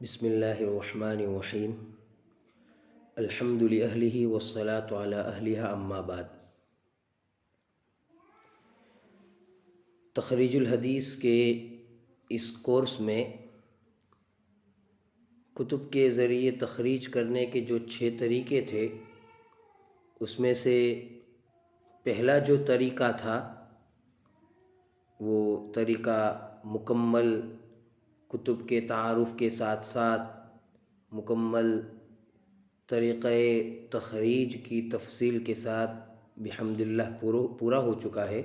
بسم اللہ الرحمن الرحیم الحمد للہ والصلاة علی اہلہا اما بعد۔ تخریج الحدیث کے اس کورس میں کتب کے ذریعے تخریج کرنے کے جو 6 طریقے تھے، اس میں سے پہلا جو طریقہ تھا وہ طریقہ مکمل کتب کے تعارف کے ساتھ ساتھ مکمل طریقہ تخریج کی تفصیل کے ساتھ بحمد اللہ پورا ہو چکا ہے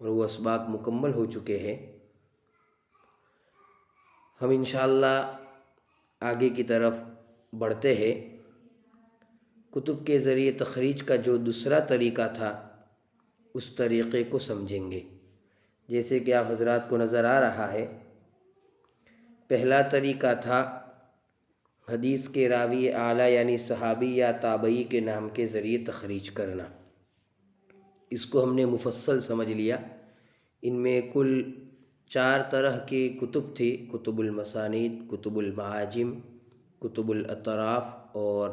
اور وہ اسباق مکمل ہو چکے ہیں۔ ہم انشاءاللہ آگے کی طرف بڑھتے ہیں۔ کتب کے ذریعے تخریج کا جو دوسرا طریقہ تھا اس طریقے کو سمجھیں گے۔ جیسے کہ آپ حضرات کو نظر آ رہا ہے، پہلا طریقہ تھا حدیث کے راوی اعلیٰ یعنی صحابی یا تابعی کے نام کے ذریعے تخریج کرنا۔ اس کو ہم نے مفصل سمجھ لیا۔ ان میں کل 4 طرح کی کتب تھی: کتب المسانید، کتب المعاجم، کتب الاطراف اور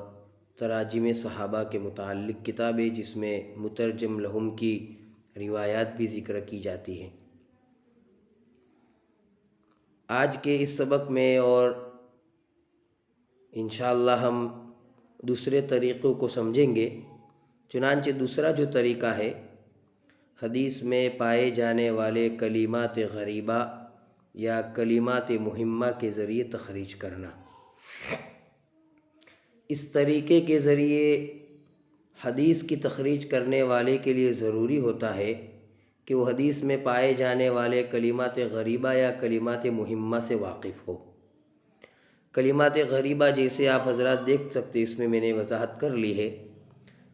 تراجم صحابہ کے متعلق کتابیں، جس میں مترجم لہم کی روایات بھی ذکر کی جاتی ہیں۔ آج کے اس سبق میں اور انشاءاللہ ہم دوسرے طریقوں کو سمجھیں گے۔ چنانچہ دوسرا جو طریقہ ہے، حدیث میں پائے جانے والے کلمات غریبہ یا کلمات مہمہ کے ذریعے تخریج کرنا۔ اس طریقے کے ذریعے حدیث کی تخریج کرنے والے کے لیے ضروری ہوتا ہے کہ وہ حدیث میں پائے جانے والے کلمات غریبہ یا کلمات مہمہ سے واقف ہو۔ کلمات غریبہ جیسے آپ حضرات دیکھ سکتے، اس میں نے وضاحت کر لی ہے۔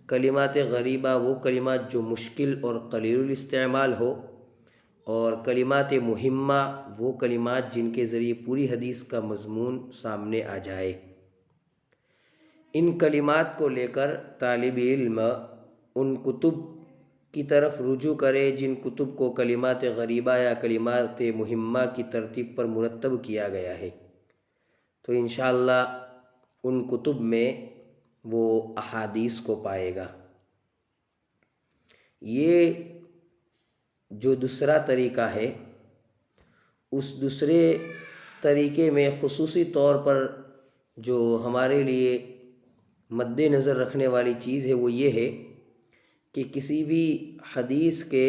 کلمات غریبہ وہ کلمات جو مشکل اور قلیل الاستعمال ہو، اور کلمات مہمہ وہ کلمات جن کے ذریعے پوری حدیث کا مضمون سامنے آ جائے۔ ان کلمات کو لے کر طالب علم ان کتب کی طرف رجوع کرے جن کتب کو کلمات غریبہ یا کلمات مہمہ کی ترتیب پر مرتب کیا گیا ہے، تو انشاءاللہ ان کتب میں وہ احادیث کو پائے گا۔ یہ جو دوسرا طریقہ ہے، اس دوسرے طریقے میں خصوصی طور پر جو ہمارے لیے مد نظر رکھنے والی چیز ہے وہ یہ ہے کہ کسی بھی حدیث کے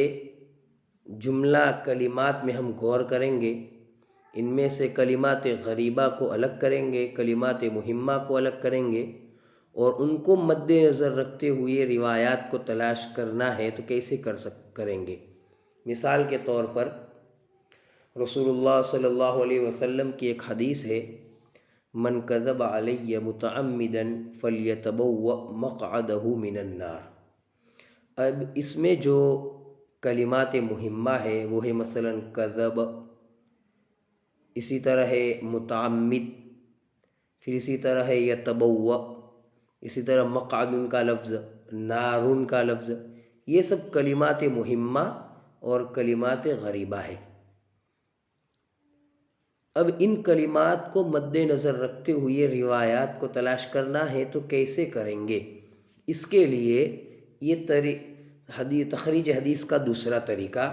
جملہ کلمات میں ہم غور کریں گے، ان میں سے کلمات غریبہ کو الگ کریں گے، کلمات مہمہ کو الگ کریں گے، اور ان کو مد نظر رکھتے ہوئے روایات کو تلاش کرنا ہے تو کیسے کریں گے۔ مثال کے طور پر رسول اللہ صلی اللہ علیہ وسلم کی ایک حدیث ہے: من کذب علی متعمدا فلیتبوأ مقعدہ من النار۔ اب اس میں جو کلمات مہمہ ہے وہ ہے مثلا کذب، اسی طرح ہے متعمد، پھر اسی طرح ہے یتبوأ، اسی طرح مقعد کا لفظ، نار کا لفظ، یہ سب کلمات مہمہ اور کلمات غریبہ ہے۔ اب ان کلمات کو مد نظر رکھتے ہوئے روایات کو تلاش کرنا ہے تو کیسے کریں گے؟ اس کے لیے یہ تخریج حدیث کا دوسرا طریقہ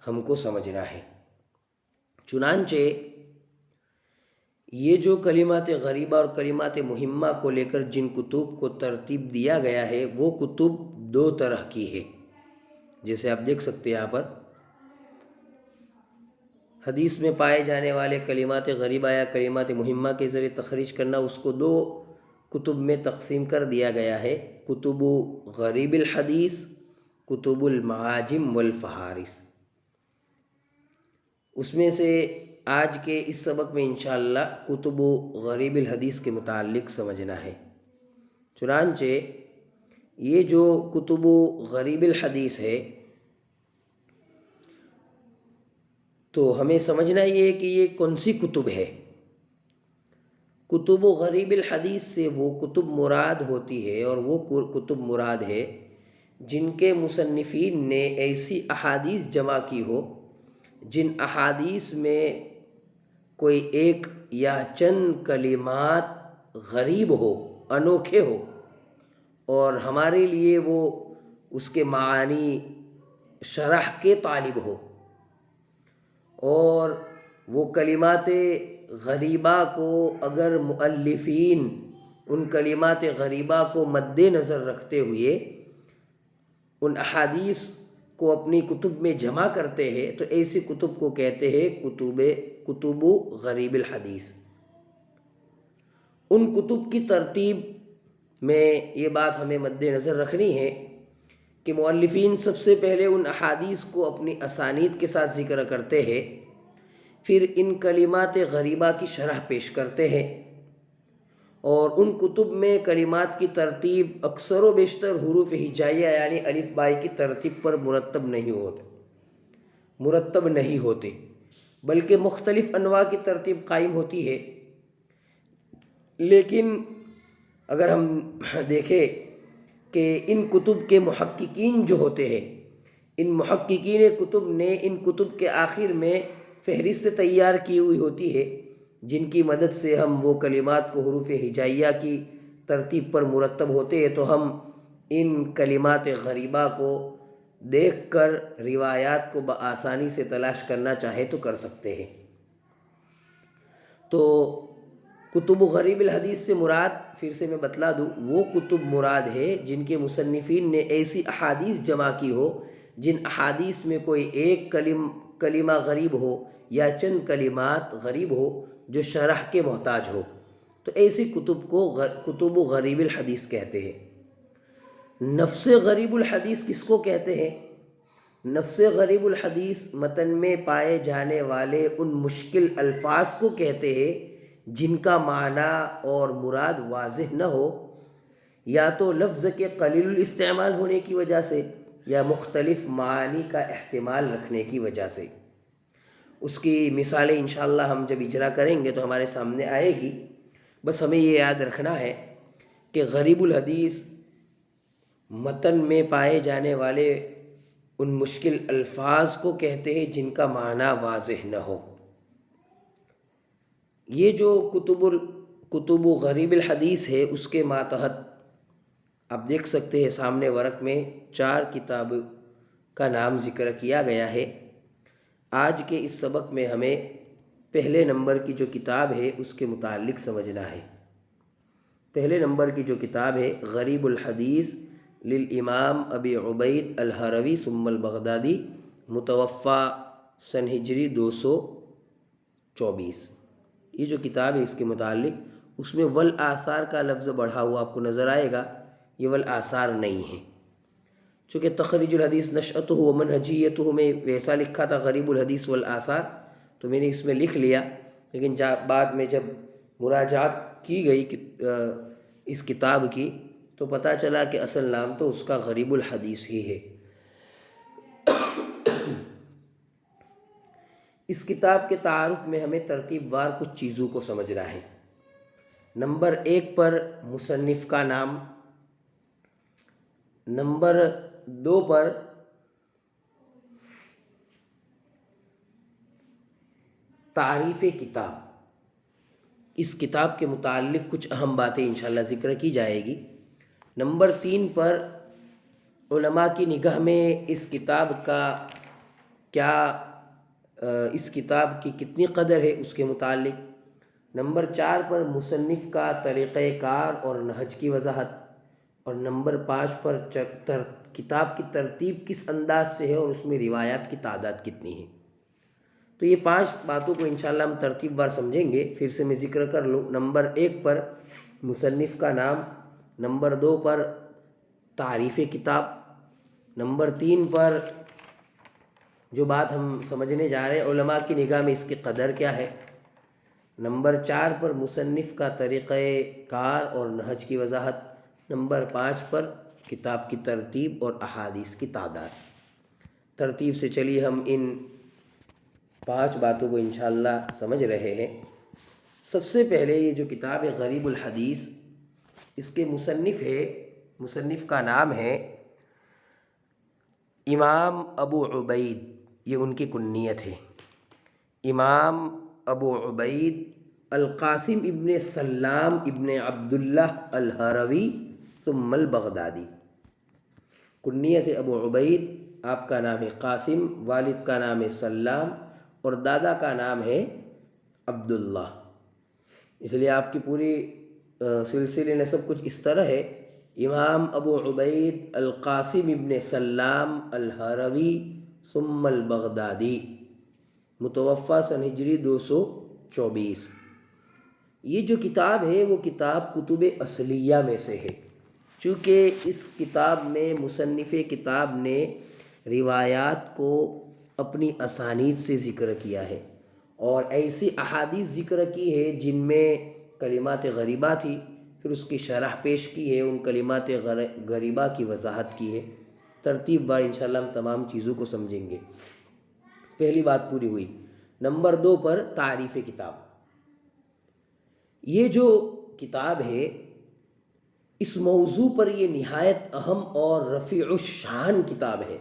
ہم کو سمجھنا ہے۔ چنانچہ یہ جو کلمات غریبہ اور کلمات مہمہ کو لے کر جن کتب کو ترتیب دیا گیا ہے وہ کتب 2 طرح کی ہے۔ جیسے آپ دیکھ سکتے ہیں یہاں پر، حدیث میں پائے جانے والے کلمات غریبہ یا کلمات مہمہ کے ذریعے تخریج کرنا، اس کو 2 کتب میں تقسیم کر دیا گیا ہے: کتب غریب الحدیث، کتب المعاجم والفہارس۔ اس میں سے آج کے اس سبق میں انشاءاللہ کتب غریب الحدیث کے متعلق سمجھنا ہے۔ چنانچہ یہ جو کتب غریب الحدیث ہے تو ہمیں سمجھنا یہ ہے کہ یہ کون سی کتب ہے۔ کتب غریب الحدیث سے وہ کتب مراد ہوتی ہے، اور وہ کتب مراد ہے جن کے مصنفین نے ایسی احادیث جمع کی ہو جن احادیث میں کوئی ایک یا چند کلمات غریب ہو، انوکھے ہو، اور ہمارے لیے وہ اس کے معانی شرح کے طالب ہو، اور وہ کلمات غریبہ کو اگر مؤلفین ان کلمات غریبہ کو مد نظر رکھتے ہوئے ان احادیث کو اپنی کتب میں جمع کرتے ہیں تو ایسی کتب کو کہتے ہیں کتب غریب الحدیث۔ ان کتب کی ترتیب میں یہ بات ہمیں مد نظر رکھنی ہے کہ مؤلفین سب سے پہلے ان احادیث کو اپنی اسانید کے ساتھ ذکر کرتے ہیں، پھر ان کلمات غریبہ کی شرح پیش کرتے ہیں، اور ان کتب میں کلمات کی ترتیب اکثر و بیشتر حروف ہجائیہ یعنی الف بائی کی ترتیب پر مرتب نہیں ہوتے، بلکہ مختلف انواع کی ترتیب قائم ہوتی ہے۔ لیکن اگر ہم دیکھیں کہ ان کتب کے محققین جو ہوتے ہیں، ان محققین کتب نے ان کتب کے آخر میں فہرست تیار کی ہوئی ہوتی ہے، جن کی مدد سے ہم وہ کلمات کو حروف ہجائیہ کی ترتیب پر مرتب ہوتے ہیں، تو ہم ان کلمات غریبہ کو دیکھ کر روایات کو بآسانی سے تلاش کرنا چاہے تو کر سکتے ہیں۔ تو کتب غریب الحدیث سے مراد، پھر سے میں بتلا دوں، وہ کتب مراد ہے جن کے مصنفین نے ایسی احادیث جمع کی ہو جن احادیث میں کوئی ایک کلمہ غریب ہو یا چند کلمات غریب ہو جو شرح کے محتاج ہو، تو ایسی کتب کو کتب غریب الحدیث کہتے ہیں۔ نفس غریب الحدیث کس کو کہتے ہیں؟ نفس غریب الحدیث متن میں پائے جانے والے ان مشکل الفاظ کو کہتے ہیں جن کا معنی اور مراد واضح نہ ہو، یا تو لفظ کے قلیل الاستعمال ہونے کی وجہ سے یا مختلف معانی کا احتمال رکھنے کی وجہ سے۔ اس کی مثالیں انشاءاللہ ہم جب اجرا کریں گے تو ہمارے سامنے آئے گی، بس ہمیں یہ یاد رکھنا ہے کہ غریب الحدیث متن میں پائے جانے والے ان مشکل الفاظ کو کہتے ہیں جن کا معنی واضح نہ ہو۔ یہ جو کتب غریب الحدیث ہے اس کے ماتحت آپ دیکھ سکتے ہیں سامنے ورق میں 4 کتاب کا نام ذکر کیا گیا ہے۔ آج کے اس سبق میں ہمیں پہلے نمبر کی جو کتاب ہے اس کے متعلق سمجھنا ہے۔ پہلے نمبر کی جو کتاب ہے غریب الحدیث للامام ابی عبید الہروی ثم البغدادی، متوفی سن ہجری 224، یہ جو کتاب ہے اس کے متعلق، اس میں والآثار کا لفظ بڑھا ہوا آپ کو نظر آئے گا، یہ والآثار نہیں ہے، چونکہ تخریج الحدیث نشأتہ و منہجیتہ میں ویسا لکھا تھا غریب الحدیث والآثار، تو میں نے اس میں لکھ لیا، لیکن بعد میں جب مراجعات کی گئی اس کتاب کی تو پتہ چلا کہ اصل نام تو اس کا غریب الحدیث ہی ہے۔ اس کتاب کے تعارف میں ہمیں ترتیب وار کچھ چیزوں کو سمجھنا ہے۔ نمبر 1 پر مصنف کا نام، نمبر 2 پر تعریف کتاب، اس کتاب کے متعلق کچھ اہم باتیں انشاءاللہ ذکر کی جائے گی۔ نمبر 3 پر علماء کی نگاہ میں اس کتاب کا اس کتاب کی کتنی قدر ہے اس کے متعلق۔ نمبر 4 پر مصنف کا طریقہ کار اور نہج کی وضاحت، اور نمبر 5 پر کتاب کی ترتیب کس انداز سے ہے اور اس میں روایات کی تعداد کتنی ہے۔ تو یہ 5 باتوں کو انشاءاللہ ہم ترتیب وار سمجھیں گے۔ پھر سے میں ذکر کر لوں، نمبر 1 پر مصنف کا نام، نمبر 2 پر تعریف کتاب، نمبر 3 پر جو بات ہم سمجھنے جا رہے ہیں علماء کی نگاہ میں اس کی قدر کیا ہے، نمبر 4 پر مصنف کا طریقہ کار اور نہج کی وضاحت، نمبر 5 پر کتاب کی ترتیب اور احادیث کی تعداد۔ ترتیب سے چلیے ہم ان 5 باتوں کو انشاءاللہ سمجھ رہے ہیں۔ سب سے پہلے یہ جو کتاب ہے غریب الحدیث، اس کے مصنف کا نام ہے امام ابو عبید، یہ ان کی کنیت ہے۔ امام ابو عبید القاسم ابن سلام ابن عبداللہ الہروی ثم البغدادی۔ کنیت ابو عبید، آپ کا نام ہے قاسم، والد کا نام ہے سلام اور دادا کا نام ہے عبداللہ، اس لیے آپ کی پوری سلسلے نسب کچھ اس طرح ہے: امام ابو عبید القاسم ابن سلام الہروی ثم البغدادی، متوفی سن ہجری 224۔ یہ جو کتاب ہے وہ کتاب کتب اصلیہ میں سے ہے، چونکہ اس کتاب میں مصنف کتاب نے روایات کو اپنی اسانید سے ذکر کیا ہے اور ایسی احادیث ذکر کی ہے جن میں کلمات غریبہ تھی، پھر اس کی شرح پیش کی ہے، ان کلمات غریبہ کی وضاحت کی ہے۔ ترتیب بار انشاءاللہ ہم تمام چیزوں کو سمجھیں گے۔ پہلی بات پوری ہوئی۔ نمبر 2 پر تعریف کتاب۔ یہ جو کتاب ہے اس موضوع پر یہ نہایت اہم اور رفیع الشان کتاب ہے۔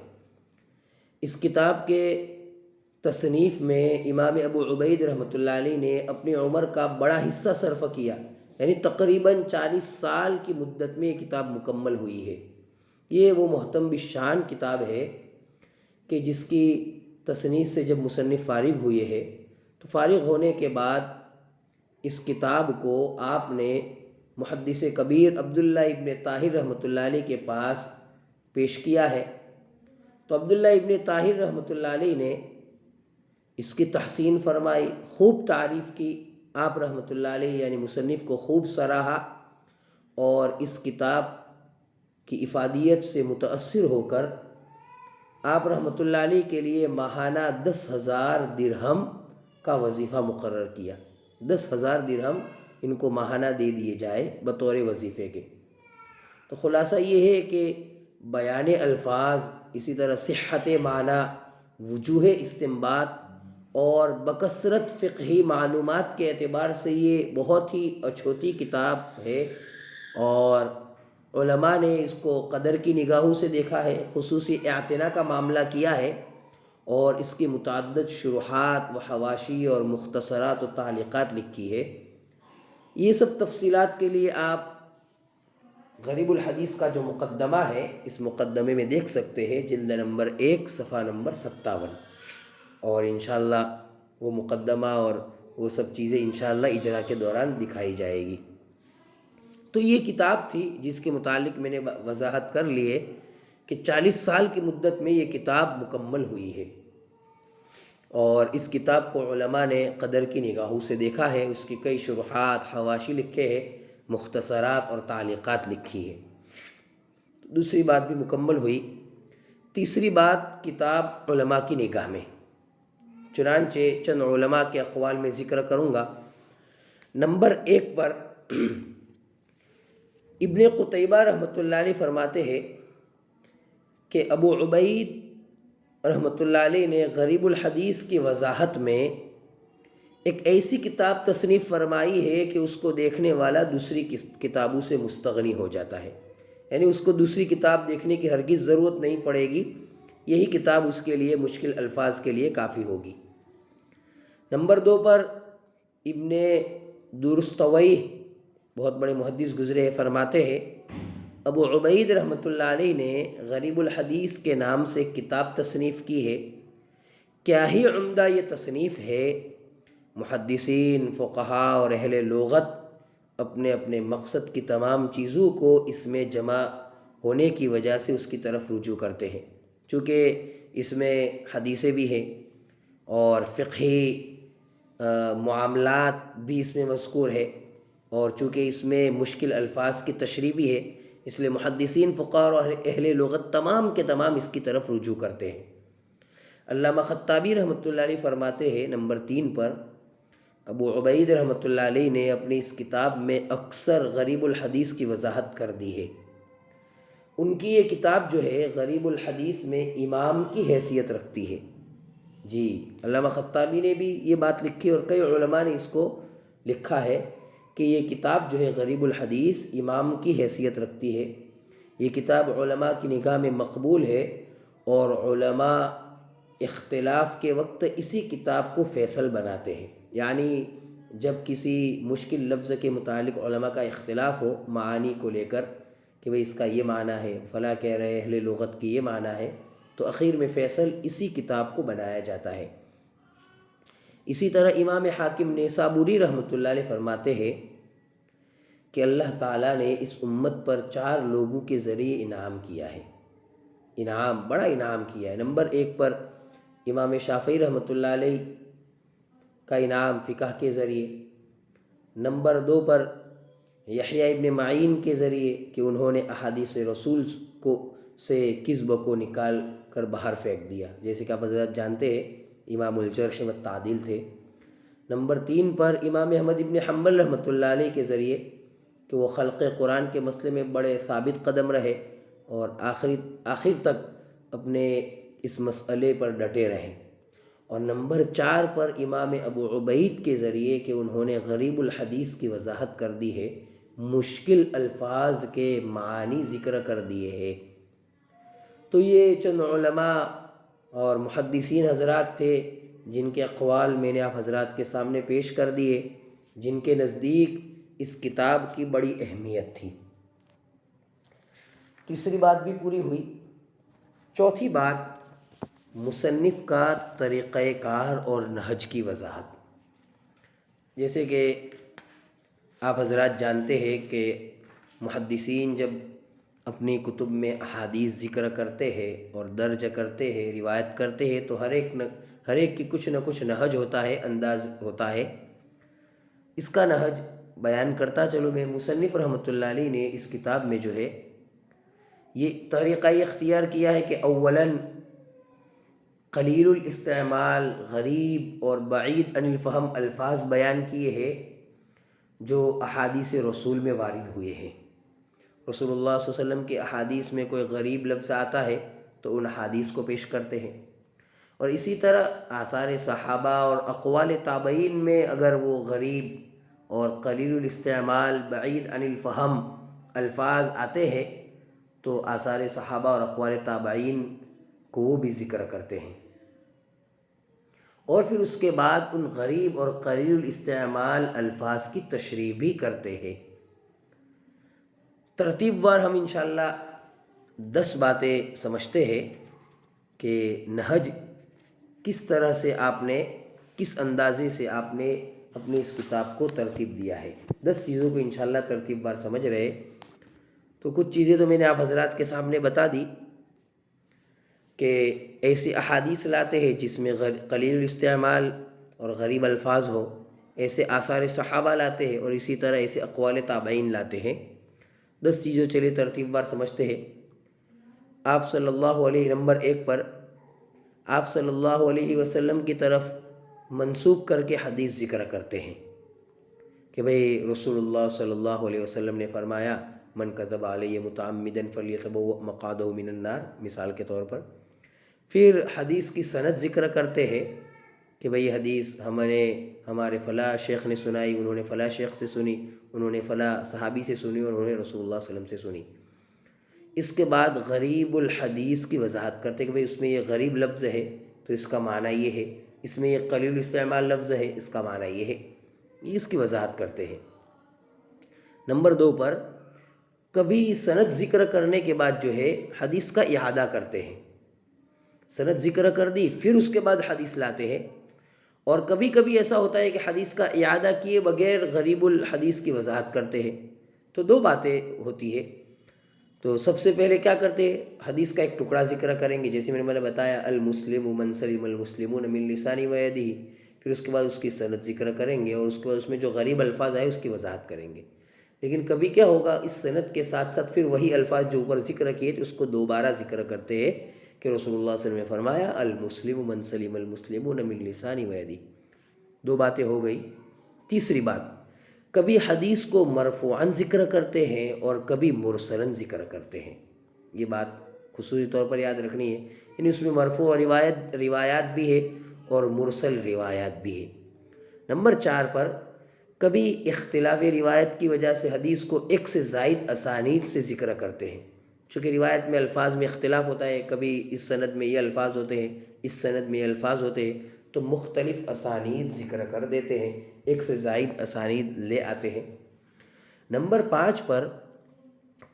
اس کتاب کے تصنیف میں امام ابو عبید رحمۃ اللہ علیہ نے اپنی عمر کا بڑا حصہ صرف کیا، یعنی تقریباً 40 سال کی مدت میں یہ کتاب مکمل ہوئی ہے۔ یہ وہ محتم بالشان کتاب ہے کہ جس کی تصنیف سے جب مصنف فارغ ہوئے ہے تو فارغ ہونے کے بعد اس کتاب کو آپ نے محدث کبیر عبداللہ ابن طاہر رحمۃ اللہ علیہ کے پاس پیش کیا ہے، تو عبداللہ ابن طاہر رحمۃ اللہ علیہ نے اس کی تحسین فرمائی، خوب تعریف کی، آپ رحمۃ اللہ علیہ یعنی مصنف کو خوب سراہا، اور اس کتاب کی افادیت سے متاثر ہو کر آپ رحمۃ اللہ علیہ کے لیے ماہانہ 10,000 درہم کا وظیفہ مقرر کیا۔ 10,000 درہم ان کو ماہانہ دے دیے جائے بطور وظیفے کے۔ تو خلاصہ یہ ہے کہ بیان الفاظ، اسی طرح صحت معنی، وجوہ استنباط اور بکثرت فقہی معلومات کے اعتبار سے یہ بہت ہی اچھوتی کتاب ہے، اور علماء نے اس کو قدر کی نگاہوں سے دیکھا ہے، خصوصی اعتنا کا معاملہ کیا ہے، اور اس کی متعدد شروحات و حواشی اور مختصرات و تعلیقات لکھی ہے۔ یہ سب تفصیلات کے لیے آپ غریب الحدیث کا جو مقدمہ ہے اس مقدمے میں دیکھ سکتے ہیں، جلد نمبر 1 صفحہ نمبر 57، اور انشاءاللہ وہ مقدمہ اور وہ سب چیزیں انشاءاللہ اجرا کے دوران دکھائی جائے گی۔ تو یہ کتاب تھی جس کے متعلق میں نے وضاحت کر لی ہے کہ 40 سال کی مدت میں یہ کتاب مکمل ہوئی ہے، اور اس کتاب کو علماء نے قدر کی نگاہوں سے دیکھا ہے، اس کی کئی شروحات، حواشی لکھے ہیں، مختصرات اور تعلیقات لکھی ہے۔ دوسری بات بھی مکمل ہوئی۔ تیسری بات، کتاب علماء کی نگاہ میں، چنانچہ چند علماء کے اقوال میں ذکر کروں گا۔ نمبر 1 پر ابن قتیبہ رحمۃ اللہ علیہ فرماتے ہیں کہ ابو عبید رحمۃ اللہ علیہ نے غریب الحدیث کی وضاحت میں ایک ایسی کتاب تصنیف فرمائی ہے کہ اس کو دیکھنے والا دوسری کتابوں سے مستغنی ہو جاتا ہے، یعنی اس کو دوسری کتاب دیکھنے کی ہرگز ضرورت نہیں پڑے گی، یہی کتاب اس کے لیے مشکل الفاظ کے لیے کافی ہوگی۔ نمبر 2 پر ابن درستوی، بہت بڑے محدث گزرے ہیں، فرماتے ہیں ابو عبید رحمۃ اللہ علیہ نے غریب الحدیث کے نام سے ایک کتاب تصنیف کی ہے، کیا ہی عمدہ یہ تصنیف ہے، محدثین، فقہاء اور اہل لغت اپنے اپنے مقصد کی تمام چیزوں کو اس میں جمع ہونے کی وجہ سے اس کی طرف رجوع کرتے ہیں، چونکہ اس میں حدیثیں بھی ہیں اور فقہی معاملات بھی اس میں مذکور ہے، اور چونکہ اس میں مشکل الفاظ کی تشریح بھی ہے، اس لیے محدثین، فقہاء اور اہل لغت تمام کے تمام اس کی طرف رجوع کرتے ہیں۔ علامہ خطابی رحمۃ اللہ علیہ فرماتے ہیں نمبر 3 پر ابو عبید رحمۃ اللہ علیہ نے اپنی اس کتاب میں اکثر غریب الحدیث کی وضاحت کر دی ہے۔ ان کی یہ کتاب جو ہے غریب الحدیث میں امام کی حیثیت رکھتی ہے۔ جی، علامہ خطابی نے بھی یہ بات لکھی اور کئی علماء نے اس کو لکھا ہے کہ یہ کتاب جو ہے غریب الحدیث امام کی حیثیت رکھتی ہے۔ یہ کتاب علماء کی نگاہ میں مقبول ہے، اور علماء اختلاف کے وقت اسی کتاب کو فیصل بناتے ہیں، یعنی جب کسی مشکل لفظ کے متعلق علماء کا اختلاف ہو معانی کو لے کر کہ بھئی اس کا یہ معنی ہے، فلاں کہہ رہے اہل لغت کی یہ معنی ہے، تو اخیر میں فیصل اسی کتاب کو بنایا جاتا ہے۔ اسی طرح امام حاکم نیسابوری رحمۃ اللہ علیہ فرماتے ہیں کہ اللہ تعالیٰ نے اس امت پر 4 لوگوں کے ذریعے انعام کیا ہے، بڑا انعام کیا ہے۔ نمبر 1 پر امام شافعی رحمۃ اللہ علیہ کا انعام فقہ کے ذریعے، نمبر 2 پر یحییٰ ابن معین کے ذریعے کہ انہوں نے احادیث رسول سے کذب کو نکال کر باہر پھینک دیا، جیسے کہ آپ حضرات جانتے ہیں امام الجرح والتعدیل تھے۔ نمبر 3 پر امام احمد ابن حنبل رحمۃ اللہ علیہ کے ذریعے کہ وہ خلق قرآن کے مسئلے میں بڑے ثابت قدم رہے اور آخر تک اپنے اس مسئلے پر ڈٹے رہے۔ اور نمبر 4 پر امام ابو عبید کے ذریعے کہ انہوں نے غریب الحدیث کی وضاحت کر دی ہے، مشکل الفاظ کے معانی ذکر کر دیے ہیں۔ تو یہ چند علماء اور محدثین حضرات تھے جن کے اقوال میں نے آپ حضرات کے سامنے پیش کر دیے، جن کے نزدیک اس کتاب کی بڑی اہمیت تھی۔ تیسری بات بھی پوری ہوئی۔ چوتھی بات مصنف کا طریقہ کار اور نہج کی وضاحت۔ جیسے کہ آپ حضرات جانتے ہیں کہ محدثین جب اپنی کتب میں احادیث ذکر کرتے ہیں اور درج کرتے ہیں، روایت کرتے ہیں، تو ہر ایک کی کچھ نہ کچھ نہج ہوتا ہے، انداز ہوتا ہے۔ اس کا نہج بیان کرتا چلو میں، مصنف رحمۃ اللہ علیہ نے اس کتاب میں جو ہے یہ طریقہ اختیار کیا ہے کہ اولاً قلیل الاستعمال، غریب اور بعید عن الفہم الفاظ بیان کیے ہیں جو احادیث رسول میں وارد ہوئے ہیں۔ رسول اللہ صلی اللہ علیہ وسلم کے احادیث میں کوئی غریب لفظ آتا ہے تو ان احادیث کو پیش کرتے ہیں، اور اسی طرح آثار صحابہ اور اقوال تابعین میں اگر وہ غریب اور قلیل الاستعمال، بعید عن الفہم الفاظ آتے ہیں تو آثار صحابہ اور اقوال تابعین کو وہ بھی ذکر کرتے ہیں، اور پھر اس کے بعد ان غریب اور قلیل الاستعمال الفاظ کی تشریح بھی کرتے ہیں۔ ترتیب وار ہم انشاءاللہ 10 باتیں سمجھتے ہیں کہ نہج کس طرح سے آپ نے، کس اندازے سے آپ نے اپنی اس کتاب کو ترتیب دیا ہے۔ 10 چیزوں کو انشاءاللہ ترتیب وار سمجھ رہے، تو کچھ چیزیں تو میں نے آپ حضرات کے سامنے بتا دی کہ ایسی احادیث لاتے ہیں جس میں قلیل الاستعمال اور غریب الفاظ ہو، ایسے آثار صحابہ لاتے ہیں، اور اسی طرح ایسے اقوال تابعین لاتے ہیں۔ 10 چیزوں چلیے ترتیب وار سمجھتے ہیں۔ آپ صلی اللہ علیہ، نمبر 1 پر آپ صلی اللہ علیہ وسلم کی طرف منسوب کر کے حدیث ذکر کرتے ہیں کہ بھئی رسول اللہ صلی اللہ علیہ وسلم نے فرمایا من کذب علیہ متعمدا فلیتبوأ مقعدہ من النار، مثال کے طور پر۔ پھر حدیث کی سند ذکر کرتے ہیں کہ بھئی حدیث ہمارے فلاں شیخ نے سنائی، انہوں نے فلاں شیخ سے سنی، انہوں نے فلاں صحابی سے سنی، اور انہوں نے رسول اللہ صلی اللہ علیہ وسلم سے سنی۔ اس کے بعد غریب الحدیث کی وضاحت کرتے ہیں کہ بھئی اس میں یہ غریب لفظ ہے تو اس کا معنی یہ ہے، اس میں یہ قلیل استعمال لفظ ہے، اس کا معنی یہ ہے، اس کی وضاحت کرتے ہیں۔ نمبر 2 پر کبھی سند ذکر کرنے کے بعد جو ہے حدیث کا اعادہ کرتے ہیں، سند ذکر کر دی پھر اس کے بعد حدیث لاتے ہیں، اور کبھی کبھی ایسا ہوتا ہے کہ حدیث کا اعادہ کیے بغیر غریب الحدیث کی وضاحت کرتے ہیں۔ تو 2 باتیں ہوتی ہے۔ تو سب سے پہلے کیا کرتے ہیں، حدیث کا ایک ٹکڑا ذکر کریں گے، جیسے میں نے بتایا المسلم من سلم المسلمون من لسانہ و یدہ، پھر اس کے بعد اس کی سند ذکر کریں گے، اور اس کے بعد اس میں جو غریب الفاظ آئے اس کی وضاحت کریں گے۔ لیکن کبھی کیا ہوگا، اس سند کے ساتھ ساتھ پھر وہی الفاظ جو اوپر ذکر کیے تھے اس کو دوبارہ ذکر کرتے ہیں کہ رسول اللہ صلی اللہ علیہ وسلم نے فرمایا المسلم من سلم المسلمون من لسانہ و یدہ۔ 2 باتیں ہو گئی۔ تیسری بات، کبھی حدیث کو مرفوعاً ذکر کرتے ہیں اور کبھی مرسلاً ذکر کرتے ہیں۔ یہ بات خصوصی طور پر یاد رکھنی ہے، یعنی اس میں مرفوع روایات بھی ہے اور مرسل روایات بھی ہے۔ نمبر 4 پر کبھی اختلاف روایت کی وجہ سے حدیث کو 1 سے زائد اسانید سے ذکر کرتے ہیں، چونکہ روایت میں الفاظ میں اختلاف ہوتا ہے، کبھی اس سند میں یہ الفاظ ہوتے ہیں، اس سند میں یہ الفاظ ہوتے ہیں، تو مختلف اسانید ذکر کر دیتے ہیں، ایک سے زائد اسانید لے آتے ہیں۔ نمبر 5 پر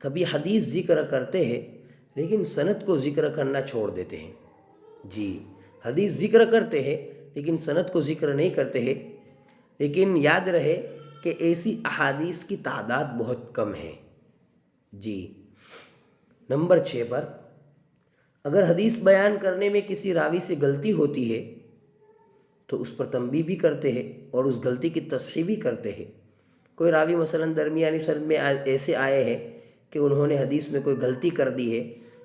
کبھی حدیث ذکر کرتے ہیں لیکن سند کو ذکر کرنا چھوڑ دیتے ہیں۔ جی، حدیث ذکر کرتے ہیں لیکن سند کو ذکر نہیں کرتے ہیں، لیکن یاد رہے کہ ایسی احادیث کی تعداد بہت کم ہے۔ جی، نمبر 6 پر اگر حدیث بیان کرنے میں کسی راوی سے غلطی ہوتی ہے تو اس پر تنبیہ بھی کرتے ہیں اور اس غلطی کی تصحیح بھی کرتے ہیں۔ کوئی راوی مثلا درمیانی سند میں ایسے آئے ہیں کہ انہوں نے حدیث میں کوئی غلطی کر دی ہے،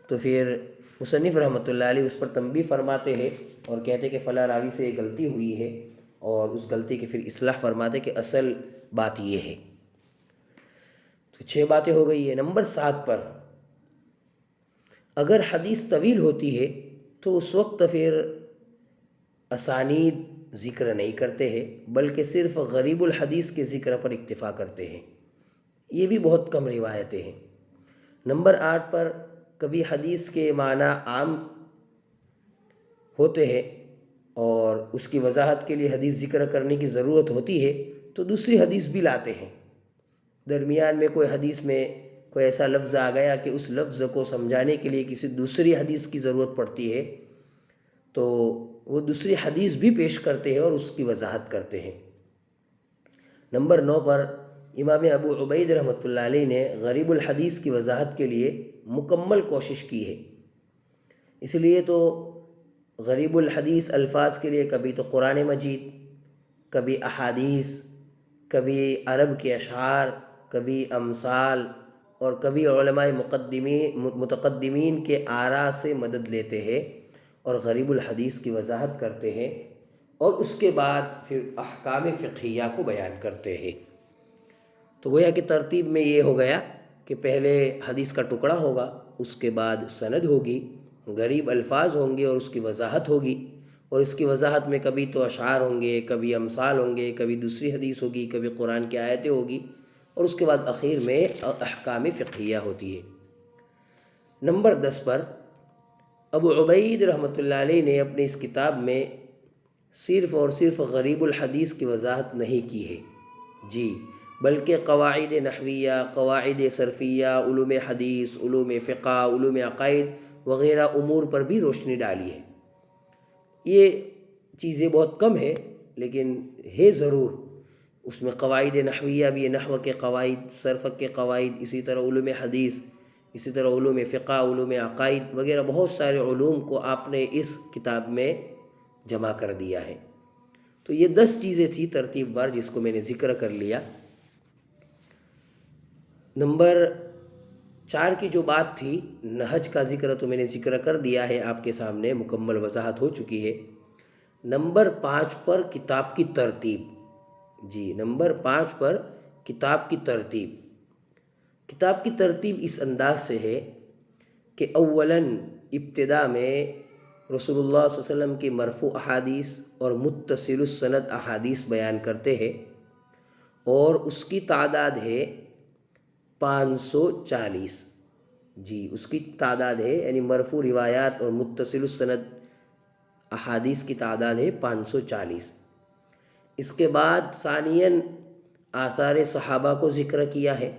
تو پھر مصنف رحمۃ اللہ علیہ اس پر تنبیہ فرماتے ہیں اور کہتے ہیں کہ فلاں راوی سے یہ غلطی ہوئی ہے، اور اس غلطی کی پھر اصلاح فرماتے کہ اصل بات یہ ہے۔ تو 6 باتیں ہو گئی ہے۔ نمبر 7 پر اگر حدیث طویل ہوتی ہے تو اس وقت پھر اسانید ذکر نہیں کرتے ہیں، بلکہ صرف غریب الحدیث کے ذکر پر اکتفا کرتے ہیں۔ یہ بھی بہت کم روایتیں ہیں۔ نمبر 8 پر کبھی حدیث کے معنی عام ہوتے ہیں اور اس کی وضاحت کے لیے حدیث ذکر کرنے کی ضرورت ہوتی ہے تو دوسری حدیث بھی لاتے ہیں۔ درمیان میں کوئی حدیث میں کوئی ایسا لفظ آ گیا کہ اس لفظ کو سمجھانے کے لیے کسی دوسری حدیث کی ضرورت پڑتی ہے، تو وہ دوسری حدیث بھی پیش کرتے ہیں اور اس کی وضاحت کرتے ہیں۔ نمبر 9 پر امام ابو عبید رحمۃ اللہ علیہ نے غریب الحدیث کی وضاحت کے لیے مکمل کوشش کی ہے۔ اس لیے تو غریب الحدیث الفاظ کے لیے کبھی تو قرآن مجید، کبھی احادیث، کبھی عرب کے اشعار، کبھی امثال، اور کبھی علماء متقدمین کے آراء سے مدد لیتے ہیں اور غریب الحدیث کی وضاحت کرتے ہیں، اور اس کے بعد پھر احکام فقہیہ کو بیان کرتے ہیں۔ تو گویا کہ ترتیب میں یہ ہو گیا کہ پہلے حدیث کا ٹکڑا ہوگا، اس کے بعد سند ہوگی، غریب الفاظ ہوں گے اور اس کی وضاحت ہوگی، اور اس کی وضاحت میں کبھی تو اشعار ہوں گے، کبھی امثال ہوں گے، کبھی دوسری حدیث ہوگی، کبھی قرآن کی آیتیں ہوگی، اور اس کے بعد اخیر میں احکام فقہیہ ہوتی ہے۔ نمبر 10 پر ابو عبید رحمۃ اللہ علیہ نے اپنی اس کتاب میں صرف اور صرف غریب الحدیث کی وضاحت نہیں کی ہے، جی، بلکہ قواعد نحویہ، قواعد صرفیہ، علوم حدیث، علوم فقہ، علوم عقائد وغیرہ امور پر بھی روشنی ڈالی ہے۔ یہ چیزیں بہت کم ہے لیکن ہے ضرور۔ اس میں قواعد نحویہ بھی، نحو کے قواعد، صرف کے قواعد، اسی طرح علوم حدیث، اسی طرح علوم فقہ، علوم عقائد وغیرہ بہت سارے علوم کو آپ نے اس کتاب میں جمع کر دیا ہے۔ تو یہ 10 چیزیں تھی ترتیب وار جس کو میں نے ذکر کر لیا۔ نمبر 4 کی جو بات تھی نہج کا ذکر، تو میں نے ذکر کر دیا ہے، آپ کے سامنے مکمل وضاحت ہو چکی ہے۔ نمبر 5 پر کتاب کی ترتیب، جی، نمبر 5 پر کتاب کی ترتیب۔ کتاب کی ترتیب اس انداز سے ہے کہ اولاً ابتدا میں رسول اللہ صلی اللہ علیہ وسلم کی مرفوع احادیث اور متصل السند احادیث بیان کرتے ہیں، اور اس کی تعداد ہے 540۔ جی، اس کی تعداد ہے، یعنی مرفوع روایات اور متصل السند احادیث کی تعداد ہے 540۔ اس کے بعد ثانیاً آثار صحابہ کو ذکر کیا ہے۔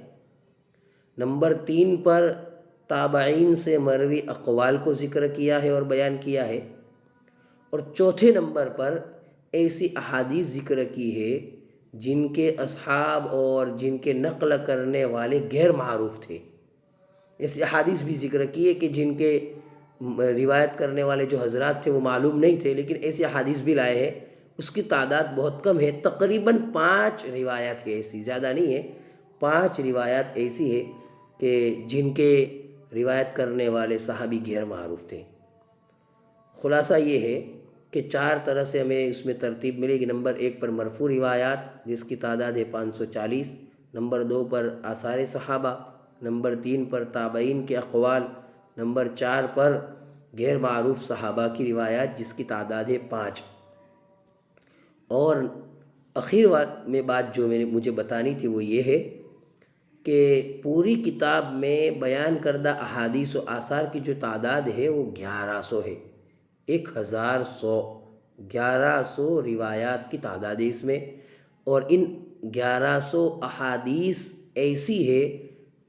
نمبر 3 پر تابعین سے مروی اقوال کو ذکر کیا ہے اور بیان کیا ہے، اور چوتھے نمبر پر ایسی احادیث ذکر کی ہے جن کے اصحاب اور جن کے نقل کرنے والے غیر معروف تھے۔ ایسی احادیث بھی ذکر کی ہے کہ جن کے روایت کرنے والے جو حضرات تھے وہ معلوم نہیں تھے، لیکن ایسی احادیث بھی لائے ہیں۔ اس کی تعداد بہت کم ہے، تقریباً 5 روایات ہے، ایسی زیادہ نہیں ہے، 5 روایات ایسی ہے کہ جن کے روایت کرنے والے صحابی غیر معروف تھے۔ خلاصہ یہ ہے کہ 4 طرح سے ہمیں اس میں ترتیب ملے گی۔ نمبر 1 پر مرفوع روایات جس کی تعداد ہے 540، نمبر 2 پر آثار صحابہ، نمبر 3 پر تابعین کے اقوال، نمبر 4 پر غیر معروف صحابہ کی روایات جس کی تعداد ہے 5۔ اور اخیر میں بات جو مجھے بتانی تھی وہ یہ ہے کہ پوری کتاب میں بیان کردہ احادیث و آثار کی جو تعداد ہے وہ 1100 ہے، 1100۔ 1100 روایات کی تعداد ہے اس میں، اور ان 1100 احادیث ایسی ہے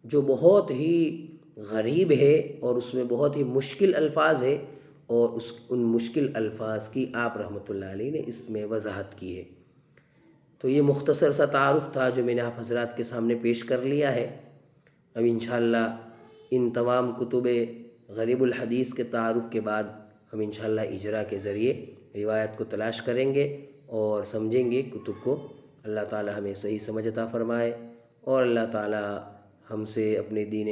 جو بہت ہی غریب ہے اور اس میں بہت ہی مشکل الفاظ ہے، اور ان مشکل الفاظ کی آپ رحمۃ اللہ علیہ نے اس میں وضاحت کی ہے۔ تو یہ مختصر سا تعارف تھا جو میں نے آپ حضرات کے سامنے پیش کر لیا ہے۔ اب انشاءاللہ ان تمام کتب غریب الحدیث کے تعارف کے بعد ہم انشاءاللہ اجرا کے ذریعے روایت کو تلاش کریں گے اور سمجھیں گے کتب کو۔ اللہ تعالی ہمیں صحیح سمجھ عطا فرمائے، اور اللہ تعالی ہم سے اپنے دین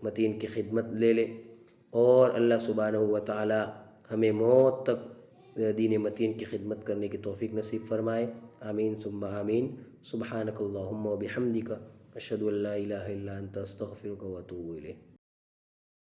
متین کی خدمت لے لے، اور اللہ سبحانہ و تعالی ہمیں موت تک دین متین کی خدمت کرنے کی توفیق نصیب فرمائے۔ آمین ثم آمین۔ سبحانک اللہم و بحمدک، اشہد ان لا الہ الا انت، استغفرک و اتوب الیک۔